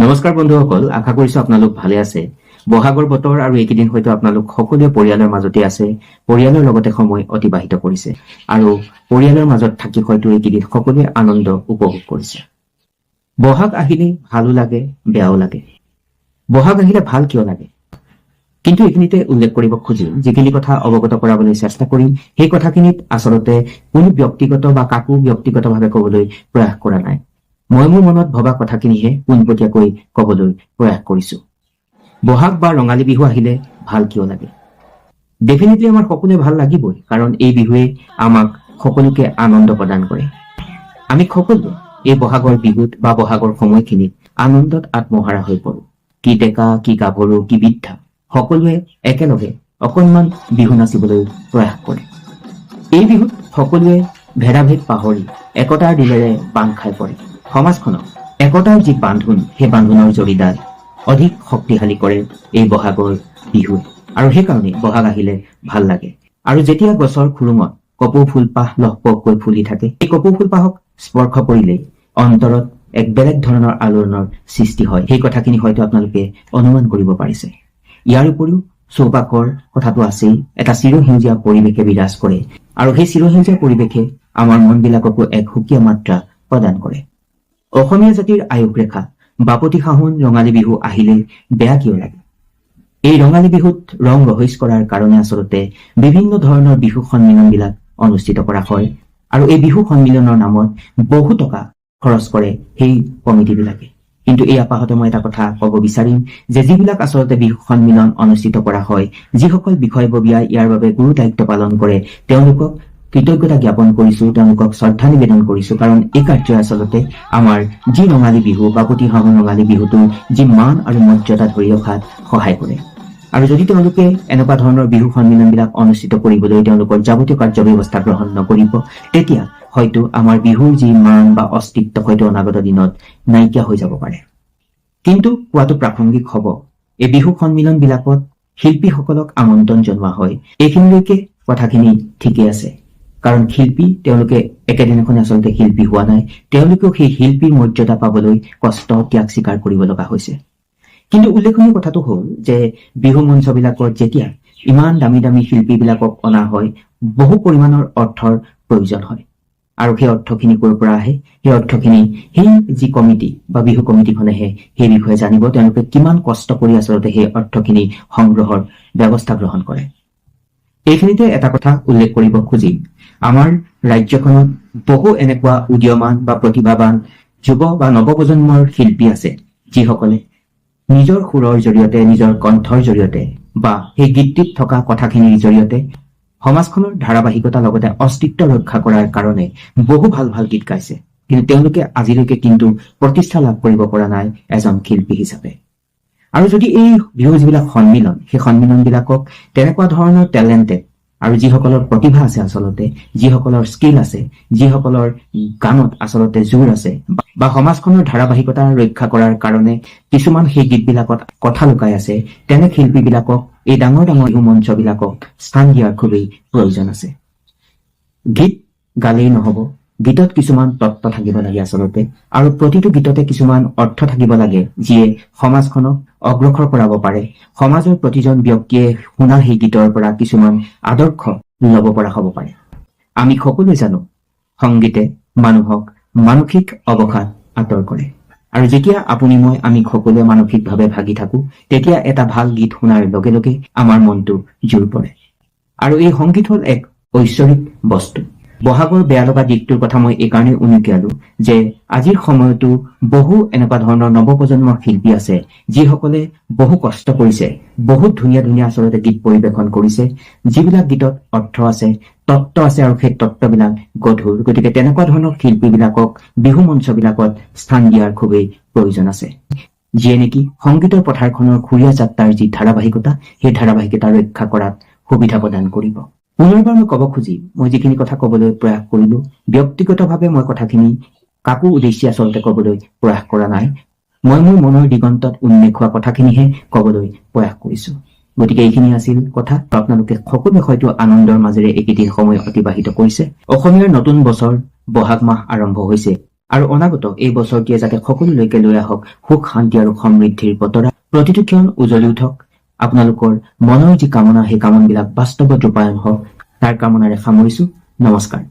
নমস্কাৰ বন্ধুসকল, আশা কৰিছো আপোনালোক ভালে আছে। বহাগৰ বতৰ আৰু এইকেইদিন হয়তো আপোনালোক সকলোৱে পৰিয়ালৰ মাজতে আছে, পৰিয়ালৰ লগতে সময় অতিবাহিত কৰিছে আৰু পৰিয়ালৰ মাজত থাকি হয়তো এইকেইদিন সকলোৱে আনন্দ উপভোগ কৰিছে। বহাগ আহিলে ভালো লাগে, বেয়াও লাগে। বহাগ আহিলে ভাল কিয় লাগে, কিন্তু এইখিনিতে উল্লেখ কৰিব খুজিম, যিখিনি কথা অৱগত কৰাবলৈ চেষ্টা কৰিম সেই কথাখিনিত আচলতে কোনো ব্যক্তিগত বা কাকো ব্যক্তিগতভাৱে ক'বলৈ প্ৰয়াস কৰা নাই। মই মোৰ মনত ভবা কথাখিনিহে পোনপটীয়াকৈ ক'বলৈ প্ৰয়াস কৰিছো। বহাগ বা ৰঙালী বিহু আহিলে ভাল কিয় লাগে? ডেফিনেটলি আমাৰ সকলোৱে ভাল লাগিবই, কাৰণ এই বিহুৱে আমাক সকলোকে আনন্দ প্ৰদান কৰে। আমি সকলোৱে এই বহাগৰ বিহুত বা বহাগৰ সময়খিনিত আনন্দত আত্মহাৰা হৈ পৰো। কি ডেকা, কি গাভৰু, কি বৃদ্ধা, সকলোৱে একেলগে অকণমান বিহু নাচিবলৈ প্ৰয়াস কৰে। এই বিহুত সকলোৱে ভেদাভেদ পাহৰি একতাৰ দিলেৰে বান্ধ খাই পৰে। সমাজখনক একতাৰ যি বান্ধোন, সেই বান্ধোনৰ জৰিদাৰ অধিক শক্তিশালী কৰে এই বহাগৰ বিহুৱে, আৰু সেইকাৰণে বহাগ আহিলে ভাল লাগে। আৰু যেতিয়া গছৰ খুৰুঙত কপৌ ফুলপাহ লহপহকৈ ফুলি থাকে, এই কপৌ ফুলপাহক স্পৰ্শ কৰিলেই অন্তৰত এক বেলেগ ধৰণৰ আলোড়নৰ সৃষ্টি হয়। সেই কথাখিনি হয়তো আপোনালোকে অনুমান কৰিব পাৰিছে। ইয়াৰ উপৰিও চৌপাশৰ কথাটো আছেই, এটা চিৰসেউজীয়া পৰিৱেশে বিৰাজ কৰে, আৰু সেই চিৰসেউজীয়া পৰিৱেশে আমাৰ মনবিলাককো এক সুকীয়া মাত্ৰা প্ৰদান কৰে। অসমীয়া জাতিৰ আয়ুস ৰেখা বাপতি সাহোন ৰঙালী বিহু আহিলে বেয়া কিয় লাগে? এই ৰঙালী বিহুত ৰং ৰহইচ কৰাৰ কাৰণে আচলতে বিভিন্ন ধৰণৰ বিহু সন্মিলনবিলাক অনুষ্ঠিত কৰা হয়, আৰু এই বিহু সন্মিলনৰ নামত বহু টকা খৰচ কৰে সেই কমিটিবিলাকে। কিন্তু এই আপাহতে মই এটা কথা ক'ব বিচাৰিম যে যিবিলাক আচলতে বিহু সন্মিলন অনুষ্ঠিত কৰা হয়, যিসকল বিষয়ববীয়াই ইয়াৰ বাবে গুৰু দায়িত্ব পালন কৰে, তেওঁলোকক কৃতজ্ঞতা জ্ঞাপন কৰিছো, তেওঁলোকক শ্ৰদ্ধা নিবেদন কৰিছো, কাৰণ এই কাৰ্যই আচলতে আমাৰ যি ৰঙালী বিহু বাপতি সাহোন ৰঙালী বিহুটোৰ যি মান আৰু মৰ্যাদা ধৰি ৰখাত সহায় কৰে। আৰু যদি তেওঁলোকে এনেকুৱা ধৰণৰ বিহু সন্মিলনবিলাক অনুষ্ঠিত কৰিবলৈ তেওঁলোকৰ যাৱতীয় কাৰ্যব্যৱস্থা গ্ৰহণ নকৰিব, তেতিয়া হয়তো আমাৰ বিহুৰ যি মান বা অস্তিত্ব হয়তো অনাগত দিনত নাইকিয়া হৈ যাব পাৰে। কিন্তু কোৱাটো প্ৰাসংগিক হ'ব, এই বিহু সন্মিলনবিলাকত শিল্পীসকলক আমন্ত্ৰণ জনোৱা হয়। এইখিনিলৈকে কথাখিনি ঠিকেই আছে, কাৰণ শিল্পী তেওঁলোকে একেদিনাখনে আচলতে শিল্পী হোৱা নাই, তেওঁলোকেও সেই শিল্পীৰ মৰ্যাদা পাবলৈ কষ্ট ত্যাগ স্বীকাৰ কৰিব লগা হৈছে। কিন্তু উল্লেখনীয় কথাটো হ'ল যে বিহু মঞ্চবিলাকত যেতিয়া ইমান দামী দামী শিল্পীবিলাকক অনা হয়, বহু পৰিমাণৰ অৰ্থৰ প্ৰয়োজন হয়, আৰু সেই অৰ্থখিনি ক'ৰ পৰা আহে? সেই অৰ্থখিনি সেই যি কমিটি বা বিহু কমিটিখনেহে সেই বিষয়ে জানিব, তেওঁলোকে কিমান কষ্ট কৰি আচলতে সেই অৰ্থখিনি সংগ্ৰহৰ ব্যৱস্থা গ্ৰহণ কৰে। এইখিনিতে এটা কথা উল্লেখ কৰিব খুজিম, আমাৰ ৰাজ্যখনত বহু এনেকুৱা উদীয়মান বা প্ৰতিভাৱান যুৱ বা নৱপ্ৰজন্মৰ শিল্পী আছে, যিসকলে নিজৰ সুৰৰ জৰিয়তে, নিজৰ কণ্ঠৰ জৰিয়তে বা সেই গীতটিত থকা কথাখিনিৰ জৰিয়তে সমাজখনৰ ধাৰাবাহিকতা লগতে অস্তিত্ব ৰক্ষা কৰাৰ কাৰণে বহু ভাল ভাল গীত গাইছে, কিন্তু তেওঁলোকে আজিলৈকে কিন্তু প্ৰতিষ্ঠা লাভ কৰিব পৰা নাই এজন শিল্পী হিচাপে। আৰু যদি এই বিহু যিবিলাক সন্মিলন, সেই সন্মিলনবিলাকক তেনেকুৱা ধৰণৰ টেলেণ্টেড আৰু যিসকলৰ প্ৰতিভা আছে, আচলতে যিসকলৰ স্কিল আছে, যিসকলৰ গানত আচলতে জোৰ আছে বা সমাজখনৰ ধাৰাবাহিকতা ৰক্ষা কৰাৰ কাৰণে কিছুমান সেই গীতবিলাকত কথা লুকাই আছে, তেনে শিল্পীবিলাকক এই ডাঙৰ ডাঙৰ বিহু মঞ্চবিলাকক স্থান দিয়াৰ খুবেই প্ৰয়োজন আছে। গীত গালেই নহ'ব, গীতত কিছুমান তত্ত্ব থাকিব লাগে আচলতে, আৰু প্ৰতিটো গীততে কিছুমান অৰ্থ থাকিব লাগে যিয়ে সমাজখনক অগ্ৰসৰ কৰাব পাৰে। সমাজৰ প্ৰতিজন ব্যক্তিয়ে শুনা সেই গীতৰ পৰা কিছুমান আদৰ্শ ল'ব পৰা হ'ব পাৰে। আমি সকলোৱে জানো সংগীতে মানুহক মানসিক অৱসাদ আঁতৰ কৰে, আৰু যেতিয়া আপুনি মই আমি সকলোৱে মানসিকভাৱে ভাগি থাকো, তেতিয়া এটা ভাল গীত শুনাৰ লগে লগে আমাৰ মনটো জোৰ পৰে। আৰু এই সংগীত হ'ল এক ঐশ্বৰিক বস্তু। বহাগৰ বেয়া লগা দিশটোৰ কথা মই এইকাৰণে উনুকিয়ালো যে আজিৰ সময়তো বহু এনেকুৱা ধৰণৰ নৱপ্ৰজন্মৰ শিল্পী আছে, যিসকলে বহু কষ্ট কৰিছে, বহুত ধুনীয়া ধুনীয়া আচলতে গীত পৰিৱেশন কৰিছে, যিবিলাক গীতত অৰ্থ আছে, তত্ত্ব আছে, আৰু সেই তত্ত্ববিলাক গধুৰ। গতিকে তেনেকুৱা ধৰণৰ শিল্পীবিলাকক বিহু মঞ্চবিলাকত স্থান দিয়াৰ খুবেই প্ৰয়োজন আছে, যিয়ে নেকি সংগীতৰ পথাৰখনৰ খুৰীয়া যাত্ৰাৰ যি ধাৰাবাহিকতা, সেই ধাৰাবাহিকতা ৰক্ষা কৰাত সুবিধা প্ৰদান কৰিব। পুনৰবাৰ মই ক'ব খুজিম, মই যিখিনি কথা ক'বলৈ প্ৰয়াস কৰিলো, ব্যক্তিগতভাৱে মই কথাখিনি কাকো উদ্দেশ্যি আচলতে ক'বলৈ প্ৰয়াস কৰা নাই। মই মোৰ মনৰ দিগন্তত উন্মেষ হোৱা কথাখিনিহে ক'বলৈ প্ৰয়াস কৰিছো। গতিকে এইখিনি আছিল কথা। আপোনালোকে সকলোৱে হয়তো আনন্দৰ মাজেৰে এইকেইদিন সময় অতিবাহিত কৰিছে। অসমীয়াৰ নতুন বছৰ বহাগ মাহ আৰম্ভ হৈছে। আৰু অনাগত এই বছৰটিয়ে যাতে সকলোলৈকে লৈ আহক সুখ শান্তি আৰু সমৃদ্ধিৰ বতৰা। প্ৰতিটো ক্ষণ উজ্বলি উঠক। আপোনালোকৰ মনৰ যি কামনা সেই কামনাবিলাক বাস্তৱত ৰূপায়ণ হওক তাৰ কামনাৰে সামৰিছো। নমস্কাৰ।